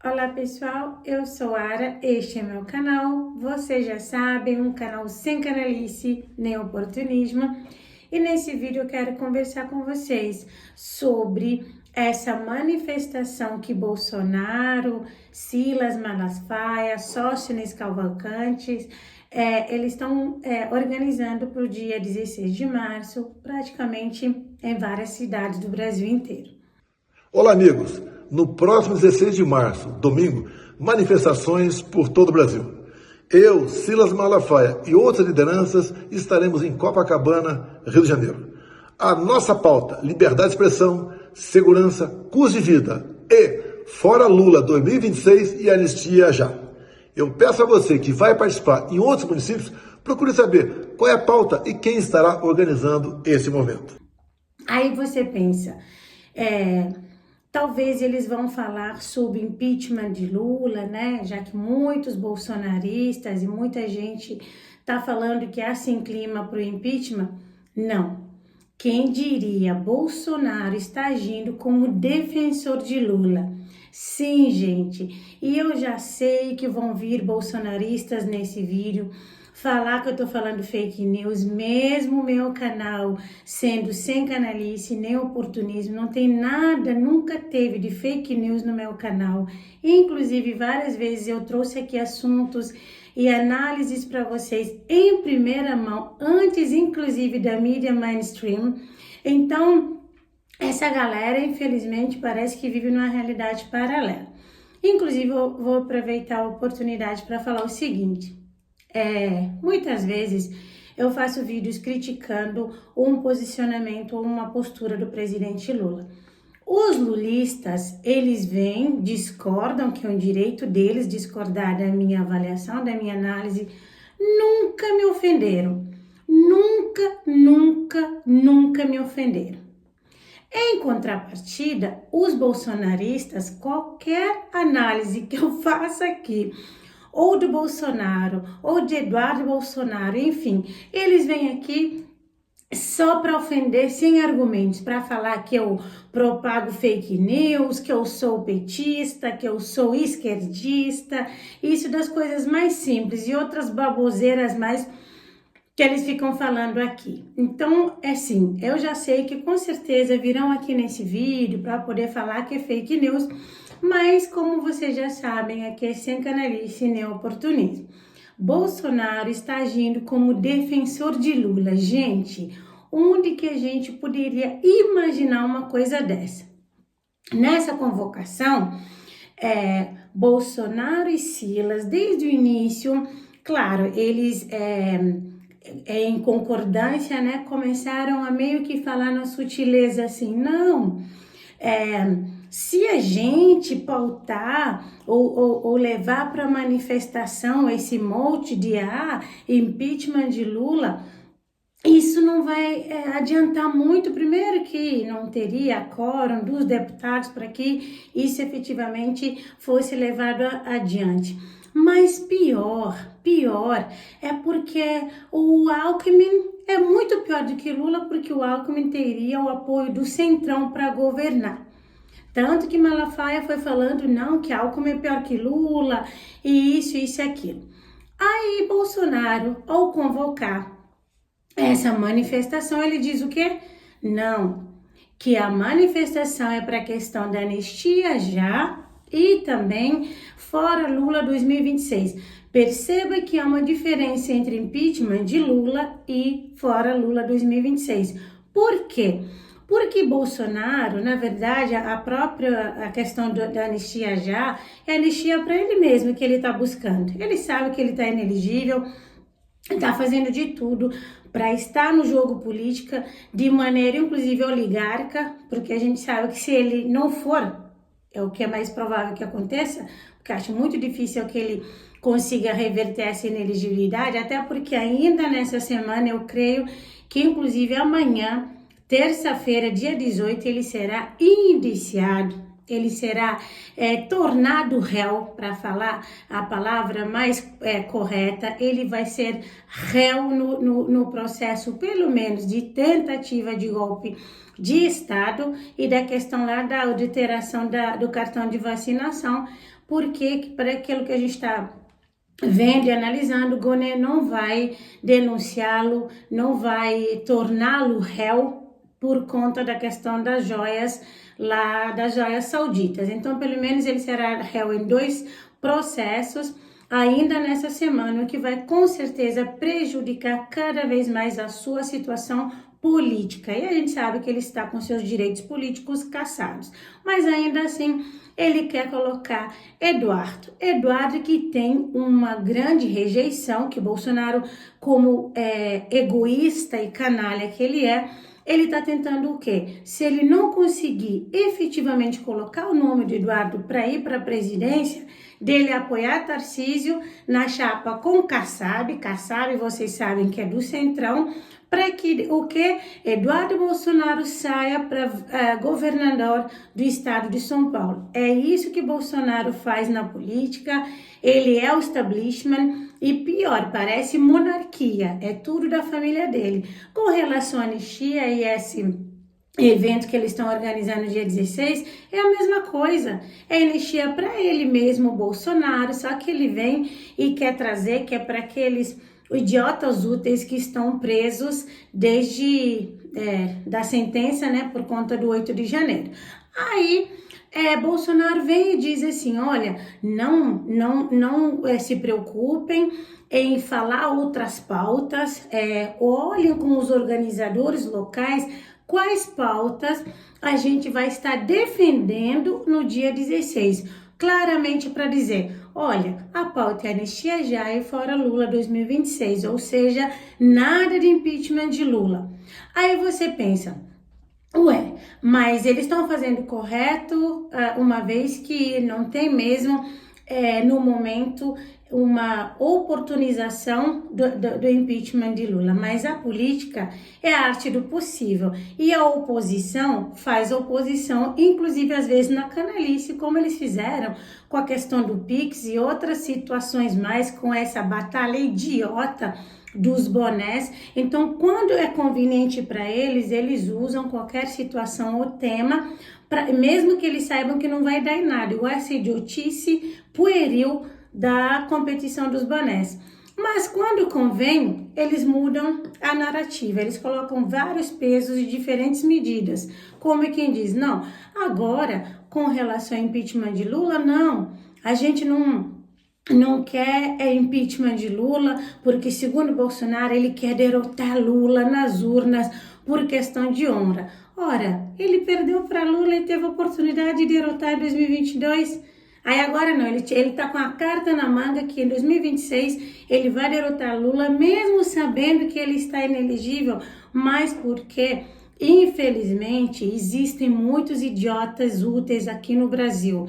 Olá pessoal, eu sou Ara, este é meu canal, vocês já sabem, um canal sem canalice nem oportunismo, e nesse vídeo eu quero conversar com vocês sobre essa manifestação que Bolsonaro, Silas Malafaia, Sóstenes Cavalcantes, eles estão organizando para o dia 16 de março, praticamente em várias cidades do Brasil inteiro. Olá, amigos. No próximo 16 de março, domingo, manifestações por todo o Brasil. Eu, Silas Malafaia e outras lideranças estaremos em Copacabana, Rio de Janeiro. A nossa pauta, liberdade de expressão, segurança, custo de vida e fora Lula 2026 e anistia já. Eu peço a você que vai participar em outros municípios, procure saber qual é a pauta e quem estará organizando esse momento. Aí você pensa, talvez eles vão falar sobre impeachment de Lula, né? Já que muitos bolsonaristas e muita gente tá falando que há sim clima para o impeachment. Não. Quem diria, Bolsonaro está agindo como defensor de Lula. Sim, gente, e eu já sei que vão vir bolsonaristas nesse vídeo falar que eu tô falando fake news, mesmo meu canal sendo sem canalice, nem oportunismo, não tem nada, nunca teve de fake news no meu canal. Inclusive, várias vezes eu trouxe aqui assuntos e análises para vocês em primeira mão, antes inclusive da mídia mainstream. Então, essa galera, infelizmente, parece que vive numa realidade paralela. Inclusive, eu vou aproveitar a oportunidade para falar o seguinte. Muitas vezes eu faço vídeos criticando um posicionamento ou uma postura do presidente Lula. Os lulistas, eles vêm, discordam, que é um direito deles discordar da minha avaliação, da minha análise, nunca me ofenderam. Nunca me ofenderam. Em contrapartida, os bolsonaristas, qualquer análise que eu faça aqui, ou do Bolsonaro, ou de Eduardo Bolsonaro, enfim, eles vêm aqui só para ofender, sem argumentos, para falar que eu propago fake news, que eu sou petista, que eu sou esquerdista, isso das coisas mais simples e outras baboseiras mais que eles ficam falando aqui. Então, assim, eu já sei que com certeza virão aqui nesse vídeo para poder falar que é fake news, mas como vocês já sabem, aqui é sem canalice nem oportunismo. Bolsonaro está agindo como defensor de Lula. Gente, onde que a gente poderia imaginar uma coisa dessa? Nessa convocação, Bolsonaro e Silas, desde o início, claro, eles em concordância, né, começaram a meio que falar na sutileza assim, não, se a gente pautar ou levar para manifestação esse monte de impeachment de Lula, isso não vai adiantar muito. Primeiro que não teria quórum dos deputados para que isso efetivamente fosse levado adiante. Mas pior é porque o Alckmin é muito pior do que Lula, porque o Alckmin teria o apoio do Centrão para governar. Tanto que Malafaia foi falando, não, que Alckmin é pior que Lula, e isso e aquilo. Aí Bolsonaro, ao convocar essa manifestação, ele diz o quê? Não, que a manifestação é para a questão da anistia já e também fora Lula 2026. Perceba que há uma diferença entre impeachment de Lula e fora Lula 2026. Por quê? Porque Bolsonaro, na verdade, a questão da anistia já é anistia para ele mesmo que ele está buscando. Ele sabe que ele está inelegível, está fazendo de tudo para estar no jogo político de maneira, inclusive, oligarca, porque a gente sabe que se ele não for, é o que é mais provável que aconteça, porque acho muito difícil que ele consiga reverter essa inelegibilidade, até porque ainda nessa semana eu creio que, inclusive, amanhã, terça-feira, dia 18, ele será indiciado ele será tornado réu, para falar a palavra mais correta, ele vai ser réu no processo, pelo menos, de tentativa de golpe de Estado e da questão lá da adulteração do cartão de vacinação, porque para aquilo que a gente está vendo e analisando, Gonê não vai denunciá-lo, não vai torná-lo réu por conta da questão das joias lá, das joias sauditas. Então, pelo menos ele será réu em 2 processos ainda nessa semana, o que vai com certeza prejudicar cada vez mais a sua situação política. E a gente sabe que ele está com seus direitos políticos cassados. Mas ainda assim, ele quer colocar Eduardo que tem uma grande rejeição, que Bolsonaro, como egoísta e canalha que ele está tentando o quê? Se ele não conseguir efetivamente colocar o nome de Eduardo para ir para a presidência, dele apoiar Tarcísio na chapa com Kassab, vocês sabem que é do Centrão, para que o que Eduardo Bolsonaro saia para governador do estado de São Paulo. É isso que Bolsonaro faz na política, ele é o establishment e pior, parece monarquia, é tudo da família dele. Com relação à anistia e esse evento que eles estão organizando no dia 16, é a mesma coisa, é anistia para ele mesmo, Bolsonaro, só que ele vem e quer trazer, que é para aqueles idiotas úteis que estão presos desde da sentença, né, por conta do 8 de janeiro. Aí, Bolsonaro vem e diz assim, olha, não se preocupem em falar outras pautas, olhem com os organizadores locais quais pautas a gente vai estar defendendo no dia 16, claramente para dizer, olha, a pauta é anistia já e fora Lula 2026, ou seja, nada de impeachment de Lula. Aí você pensa, ué, mas eles estão fazendo correto, uma vez que não tem mesmo, no momento, uma oportunização do impeachment de Lula, mas a política é a arte do possível e a oposição faz oposição, inclusive às vezes na canalice, como eles fizeram com a questão do Pix e outras situações mais, com essa batalha idiota dos bonés. Então, quando é conveniente para eles, eles usam qualquer situação ou tema, mesmo que eles saibam que não vai dar em nada, igual essa idiotice pueril da competição dos bonés. Mas quando convém, eles mudam a narrativa, eles colocam vários pesos e diferentes medidas, como quem diz, não, agora com relação ao impeachment de Lula, não, a gente não quer impeachment de Lula, porque segundo Bolsonaro ele quer derrotar Lula nas urnas por questão de honra. Ora, ele perdeu para Lula e teve a oportunidade de derrotar em 2022, aí agora não, ele tá com a carta na manga que em 2026 ele vai derrotar Lula, mesmo sabendo que ele está inelegível, mas porque, infelizmente, existem muitos idiotas úteis aqui no Brasil,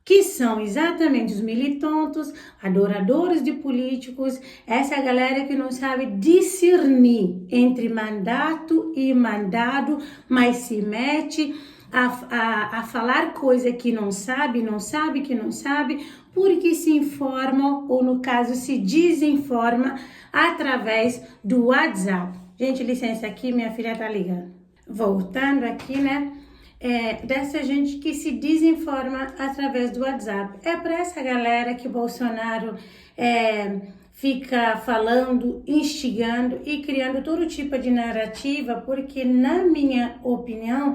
que são exatamente os militontos, adoradores de políticos, essa galera que não sabe discernir entre mandato e mandado, mas se mete a falar coisa que não sabe, porque se informam, ou no caso se desinforma através do WhatsApp. Gente, licença aqui, minha filha tá ligando. Voltando aqui, né? Dessa gente que se desinforma através do WhatsApp. É para essa galera que Bolsonaro fica falando, instigando e criando todo tipo de narrativa, porque, na minha opinião,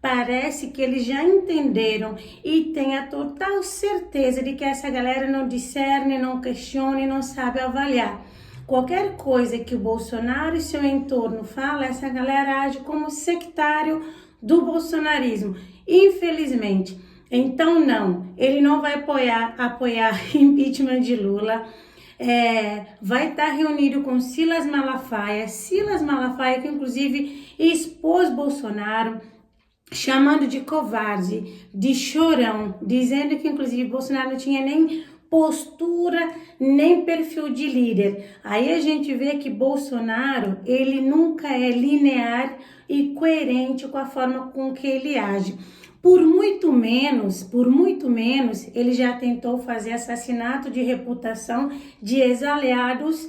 parece que eles já entenderam e têm a total certeza de que essa galera não discerne, não questiona e não sabe avaliar. Qualquer coisa que o Bolsonaro e seu entorno fala, essa galera age como sectário do bolsonarismo, infelizmente. Então não, ele não vai apoiar impeachment de Lula, vai estar reunido com Silas Malafaia que inclusive expôs Bolsonaro, chamando de covarde, de chorão, dizendo que inclusive Bolsonaro não tinha nem postura, nem perfil de líder. Aí a gente vê que Bolsonaro, ele nunca é linear e coerente com a forma com que ele age. Por muito menos, ele já tentou fazer assassinato de reputação de ex-aliados.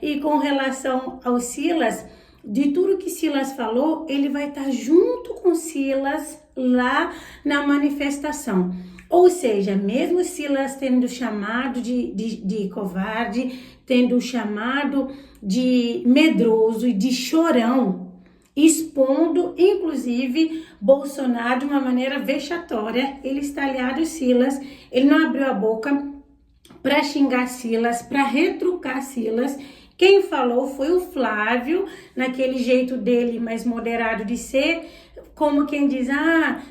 E com relação ao Silas, de tudo que Silas falou, ele vai estar junto com Silas lá na manifestação. Ou seja, mesmo Silas tendo chamado de covarde, tendo chamado de medroso e de chorão, expondo, inclusive, Bolsonaro de uma maneira vexatória, ele está aliado a Silas, ele não abriu a boca para xingar Silas, para retrucar Silas. Quem falou foi o Flávio, naquele jeito dele mais moderado de ser, como quem diz,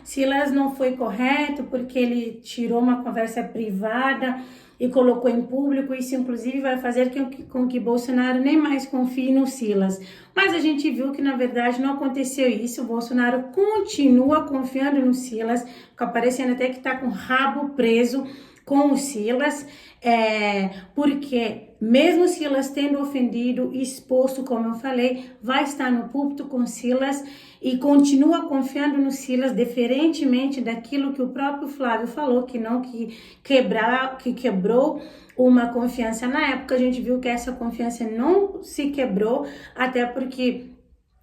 Silas não foi correto porque ele tirou uma conversa privada e colocou em público. Isso inclusive vai fazer com que Bolsonaro nem mais confie no Silas. Mas a gente viu que na verdade não aconteceu isso. O Bolsonaro continua confiando no Silas, parecendo até que está com o rabo preso com o Silas, porque mesmo Silas tendo ofendido, exposto, como eu falei, vai estar no púlpito com Silas e continua confiando no Silas, diferentemente daquilo que o próprio Flávio falou, que quebrou uma confiança. Na época a gente viu que essa confiança não se quebrou, até porque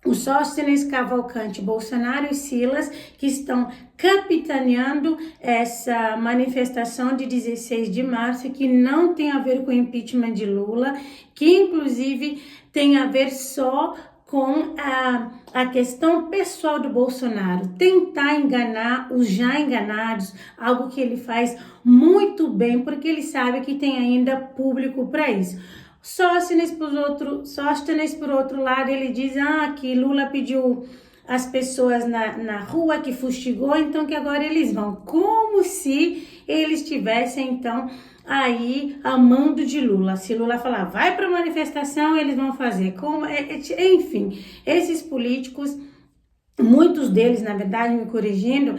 o Sóstenes Cavalcante, Bolsonaro e Silas, que estão capitaneando essa manifestação de 16 de março, que não tem a ver com o impeachment de Lula, que inclusive tem a ver só com a questão pessoal do Bolsonaro, tentar enganar os já enganados, algo que ele faz muito bem, porque ele sabe que tem ainda público para isso. Sóstenes, por outro lado, ele diz que Lula pediu as pessoas na rua, que fustigou, então que agora eles vão. Como se eles estivessem, então, aí amando de Lula. Se Lula falar, vai para a manifestação, eles vão fazer. Enfim, esses políticos, muitos deles, na verdade, me corrigindo,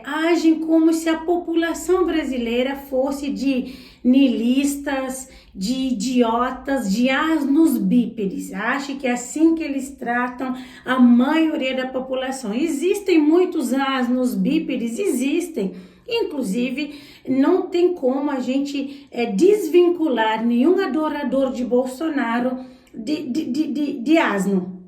agem como se a população brasileira fosse de niilistas, de idiotas, de asnos bípedes. Acho que é assim que eles tratam a maioria da população. Existem muitos asnos bípedes, existem. Inclusive, não tem como a gente desvincular nenhum adorador de Bolsonaro de asno.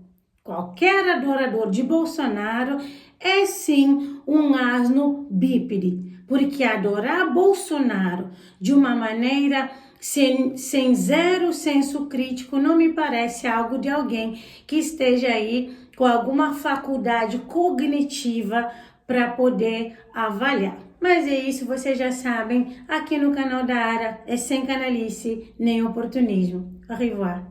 Qualquer adorador de Bolsonaro é sim um asno bípede, porque adorar Bolsonaro de uma maneira sem zero senso crítico não me parece algo de alguém que esteja aí com alguma faculdade cognitiva para poder avaliar. Mas é isso, vocês já sabem, aqui no canal da Ara é sem canalice nem oportunismo. Au revoir.